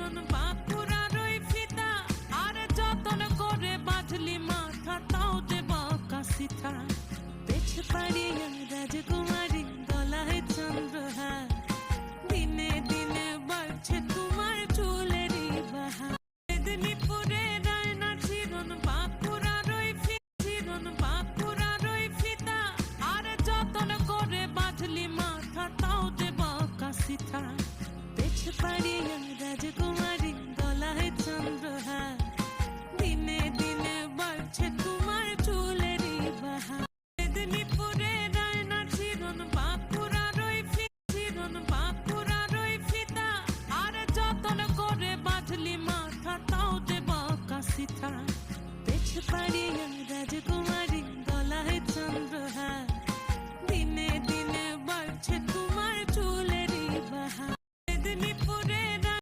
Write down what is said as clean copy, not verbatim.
চিরন বাঁকুড়ার ওই ফিতা আর যতন করে বাঁধলি মাথা তাও দেব কাশিথা পেছ পাড়িয়া রাজকুমারী গলায় চন্দ্রহার দিনে দিনে বাড়ছে তোমার চুলেরই বাহার মেদিনীপুরে রায়না চিরন বাঁকুড়ার ওই চিরন বাঁকুড়ার ওই ফিতা আর যতন করে বাঁধলি মাথা তাও দেব কাশিথা পেছ পাড়িয়া রাজকুমারী